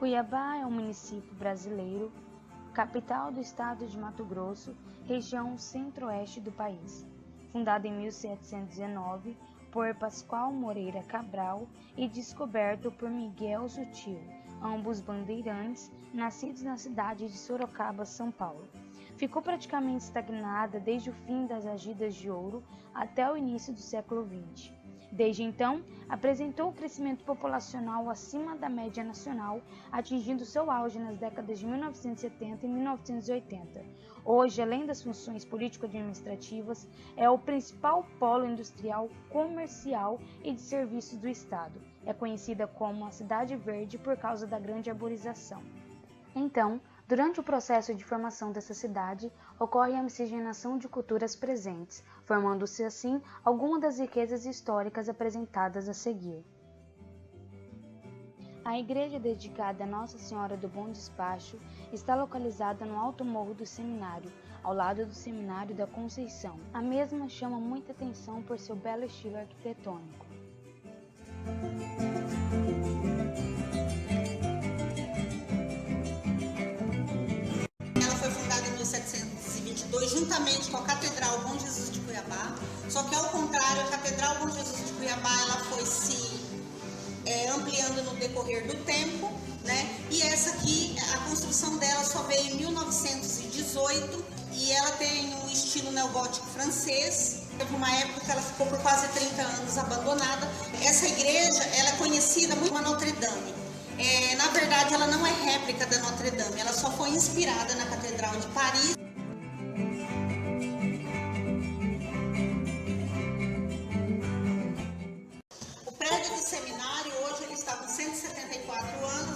Cuiabá é um município brasileiro, capital do estado de Mato Grosso, região centro-oeste do país. Fundado em 1719 por Pascoal Moreira Cabral e descoberto por Miguel Sutil, ambos bandeirantes, nascidos na cidade de Sorocaba, São Paulo. Ficou praticamente estagnada desde o fim das agidas de ouro até o início do século XX. Desde então, apresentou um crescimento populacional acima da média nacional, atingindo seu auge nas décadas de 1970 e 1980. Hoje, além das funções político-administrativas, é o principal polo industrial, comercial e de serviços do estado. É conhecida como a Cidade Verde por causa da grande arborização. Então, durante o processo de formação dessa cidade, ocorre a miscigenação de culturas presentes, formando-se assim algumas das riquezas históricas apresentadas a seguir. A igreja dedicada a Nossa Senhora do Bom Despacho está localizada no alto morro do Seminário, ao lado do Seminário da Conceição. A mesma chama muita atenção por seu belo estilo arquitetônico. Juntamente com a Catedral Bom Jesus de Cuiabá, só que ao contrário, a Catedral Bom Jesus de Cuiabá ela foi se ampliando no decorrer do tempo, né? E essa aqui, a construção dela só veio em 1918 e ela tem um estilo neogótico francês. Teve uma época que ela ficou por quase 30 anos abandonada. Essa igreja ela é conhecida muito como Notre Dame. Na verdade, ela não é réplica da Notre Dame, ela só foi inspirada na Catedral de Paris.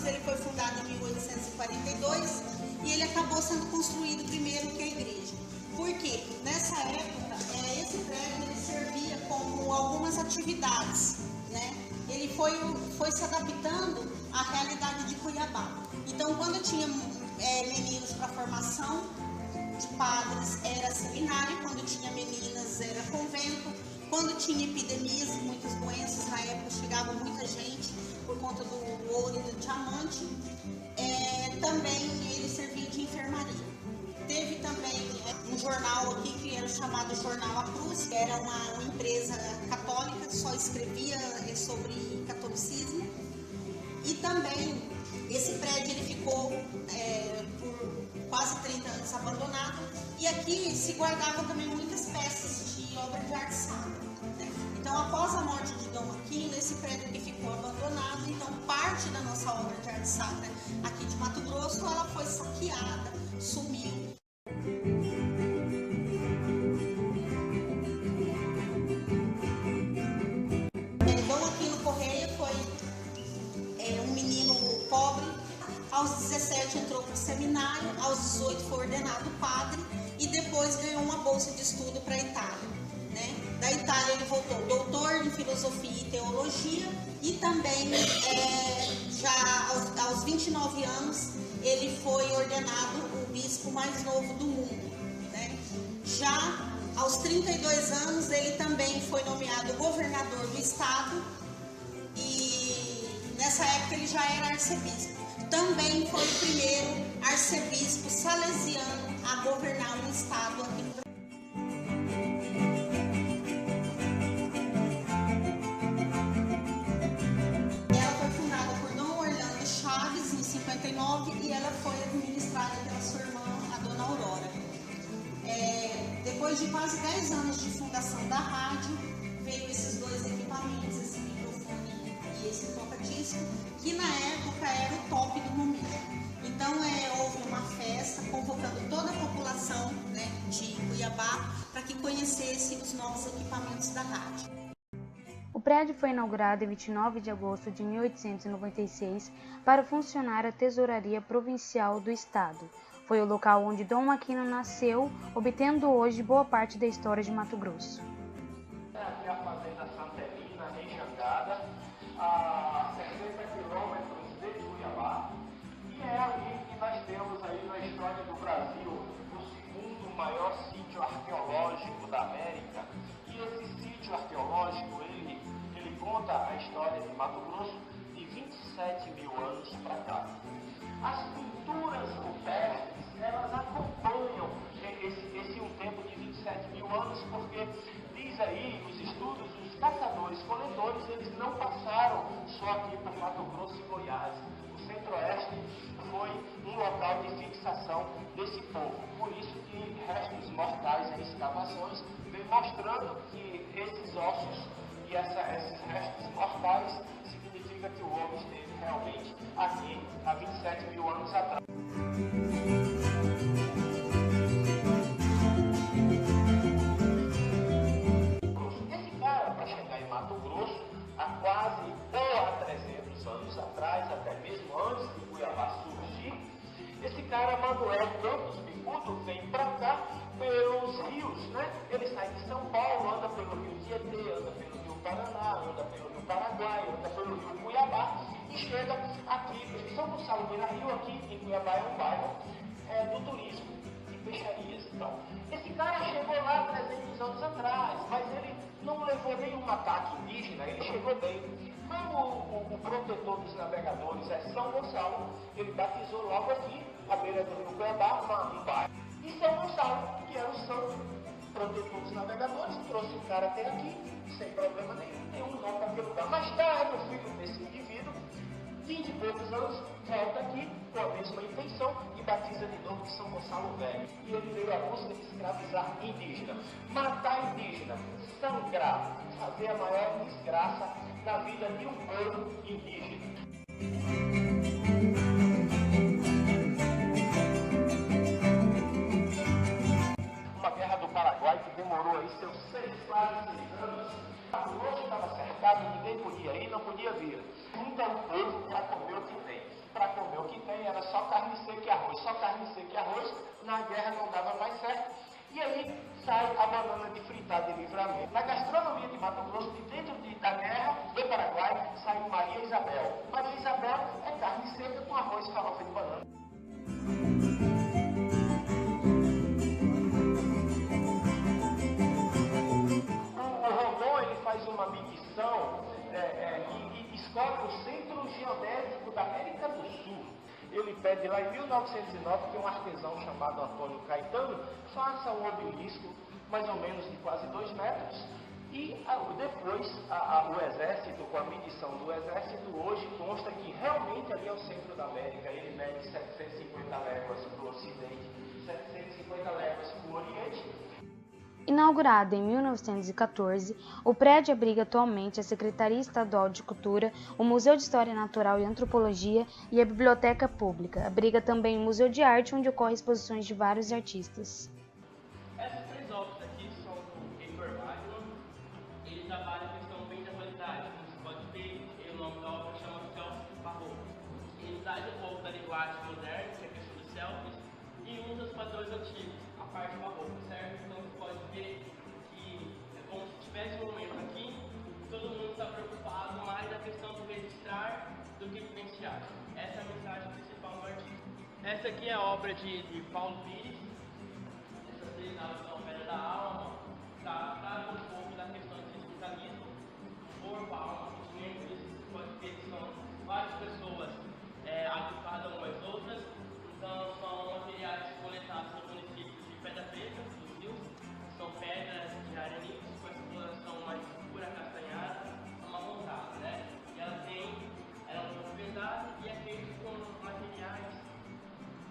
Ele foi fundado em 1842 e ele acabou sendo construído primeiro que a igreja. Por quê? Nessa época, esse prédio ele servia como algumas atividades, né? Ele foi se adaptando à realidade de Cuiabá. Então, quando tinha meninos para formação de padres, era seminário. Quando tinha meninas, era convento. Quando tinha epidemias e muitas doenças, na época chegava muita gente por conta do ouro e do diamante, também ele servia de enfermaria. Teve também um jornal aqui que era chamado Jornal A Cruz, que era uma empresa católica, só escrevia sobre catolicismo. E também esse prédio ele ficou por quase 30 anos abandonado, e aqui se guardavam também muitas peças de obra de arte sacra, né? Então, após a morte de Dom Aquino, esse prédio que ficou abandonado, então parte da nossa obra de arte sacra aqui de Mato Grosso, ela foi saqueada, sumiu. Dom Aquino Correia foi um menino pobre. Aos 17 entrou para o seminário, aos 18 foi ordenado padre e depois ganhou uma bolsa de estudo para a Itália, né? Da Itália ele voltou doutor em filosofia e teologia e também já aos 29 anos ele foi ordenado o bispo mais novo do mundo, né? Já aos 32 anos ele também foi nomeado governador do estado e nessa época ele já era arcebispo. Também foi o primeiro arcebispo salesiano a governar um estado aqui no Brasil. Ela foi fundada por Dom Orlando Chaves em 59 e ela foi administrada pela sua irmã, a Dona Aurora. Depois de quase 10 anos de fundação da rádio, veio esses dois equipamentos, esse microfone e esse toca-disco, que na época era o top do momento. Então houve uma festa convocando toda a população, né, de Cuiabá para que conhecesse os novos equipamentos da rádio. O prédio foi inaugurado em 29 de agosto de 1896 para funcionar a Tesouraria Provincial do Estado. Foi o local onde Dom Aquino nasceu, obtendo hoje boa parte da história de Mato Grosso. Aqui a fazenda Santa Elina, em Jangada, a 60 quilômetros de Cuiabá, e é ali que nós temos aí na história do Brasil o segundo maior sítio arqueológico da América. E esse sítio arqueológico, ele conta a história de Mato Grosso de 27 mil anos para cá. os coletores, eles não passaram só aqui por Mato Grosso e Goiás. O Centro-Oeste foi um local de fixação desse povo. Por isso que restos mortais em escavações vem mostrando que esses ossos e esses restos mortais significa que o homem esteve realmente aqui há 27 mil anos atrás. Esse cara, para chegar em Mato Grosso, há quase ou há 300 anos atrás, até mesmo antes de Cuiabá surgir, esse cara, Manuel Campos Bicudo, vem para cá pelos rios, né? Ele sai de São Paulo, anda pelo rio Tietê, anda pelo rio Paraná, anda pelo rio Paraguai, anda pelo rio Cuiabá e chega aqui. São Gonçalo Beira Rio, aqui em Cuiabá, é um bairro do turismo, de peixarias e tal. Esse cara chegou lá 300 anos atrás, mas ele não levou nenhum ataque indígena, ele chegou bem. Como o protetor dos navegadores é São Gonçalo, ele batizou logo aqui, à beira do rio Cuiabá, um bairro. E São Gonçalo, que era o santo protetor dos navegadores, trouxe o cara até aqui, sem problema nenhum, tem um nome para aquele lugar. Mais tarde, o filho desse indivíduo, 20 e poucos anos, volta aqui com a mesma intenção e batiza de novo de São Gonçalo Velho. E ele veio à busca de escravizar indígena, matar indígena, sangrar, fazer a maior desgraça na vida de um povo indígena. Uma guerra do Paraguai que demorou aí seus quase 6 anos. Mato Grosso estava cercado, ninguém podia ir, não podia vir. Junta o povo para comer o que tem. Para comer o que tem era só carne seca e arroz. Só carne seca e arroz, na guerra não dava mais certo. E aí sai a banana de fritar de Livramento. Na gastronomia de Mato Grosso, de dentro da guerra do Paraguai, sai Maria Isabel. Maria Isabel é carne seca com arroz e farofa de banana. Faz uma medição e descobre o Centro Geodésico da América do Sul. Ele pede lá em 1909 que um artesão chamado Antônio Caetano faça um obelisco mais ou menos de quase 2 metros e depois o exército, com a medição do exército, hoje consta que realmente ali é o centro da América. Ele mede 750 léguas para o ocidente, 750 léguas para o oriente. Inaugurado em 1914, o prédio abriga atualmente a Secretaria Estadual de Cultura, o Museu de História Natural e Antropologia e a Biblioteca Pública. Abriga também o Museu de Arte, onde ocorrem exposições de vários artistas. Essas 3 obras aqui são do Heitor Wagner. Ele trabalha a questão bem da qualidade. Como você pode ver, o nome da obra chama Selfies Barroco. Ele traz um pouco da linguagem moderna, que é a questão dos selfies, e usa os padrões antigos, a parte barroca, certo? Então você pode ver que é como se tivesse um momento aqui, todo mundo está preocupado mais na questão de registrar do que vivenciar. Essa é a mensagem principal do artista. Essa aqui é a obra de Paulo Pires. Essas 3 aulas são Pedra da Alma, trata um pouco da questão do espiritualismo, corpo, alma, sentimento. Você pode ver que são várias pessoas agrupadas umas às outras. Então são materiais coletados no município de Pedra Preta, dos rios. São pedras de arenito com exploração mais pura castanhada, amarrontada, né? E ela é um pouco pesada e é feito com materiais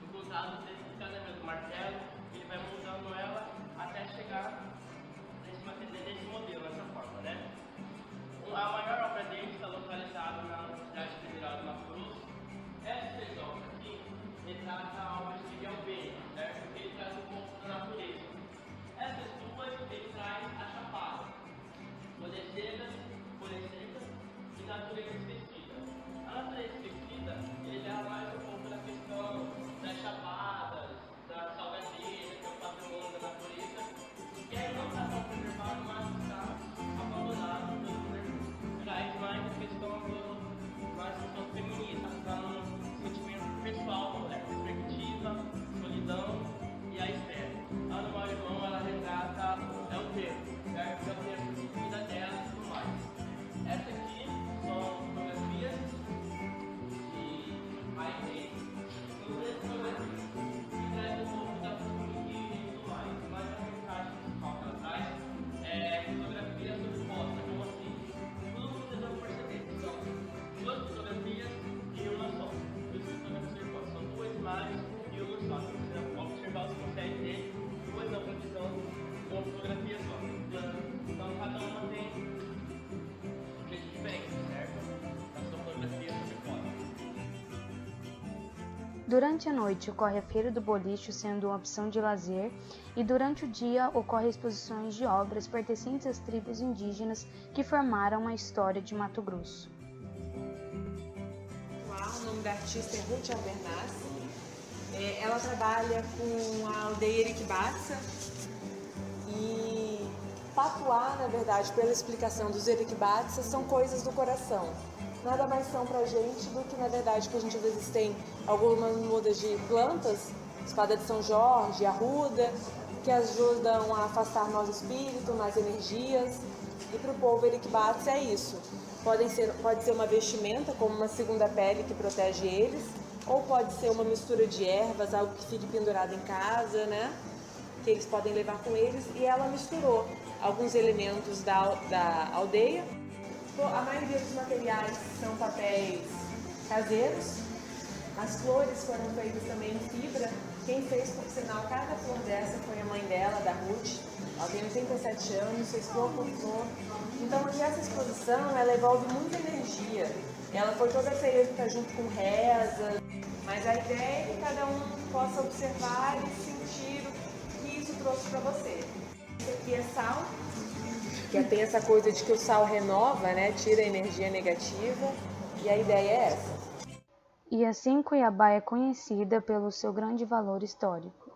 encontrados dentro de cada vez do martelo. Ele vai moldando ela até chegar nesse material Durante a noite ocorre a Feira do Bolicho, sendo uma opção de lazer, e durante o dia ocorrem exposições de obras pertencentes às tribos indígenas que formaram a história de Mato Grosso. O nome da artista é Ruth Albernaz. Ela trabalha com a aldeia Eriquibatsa e Patuá, na verdade, pela explicação dos Eriquibatsa, são coisas do coração. Nada mais são pra gente do que, na verdade, que a gente às vezes tem algumas mudas de plantas, espada de São Jorge, arruda, que ajudam a afastar maus espíritos, más energias. E para o povo Eriquibatsa é isso. Pode ser uma vestimenta, como uma segunda pele que protege eles, ou pode ser uma mistura de ervas, algo que fique pendurado em casa, né? Que eles podem levar com eles. E ela misturou alguns elementos da aldeia. A maioria dos materiais são papéis caseiros. As flores foram feitas também em fibra. Quem fez, por sinal, cada flor dessa foi a mãe dela, da Ruth. Ela tem 87 anos, fez flor por flor. Então, aqui essa exposição, ela envolve muita energia. Ela foi toda feita junto com reza, mas a ideia é que cada um possa observar e sentir o que isso trouxe para você. Esse aqui é sal, que tem essa coisa de que o sal renova, né? Tira a energia negativa, e a ideia é essa. E assim Cuiabá é conhecida pelo seu grande valor histórico.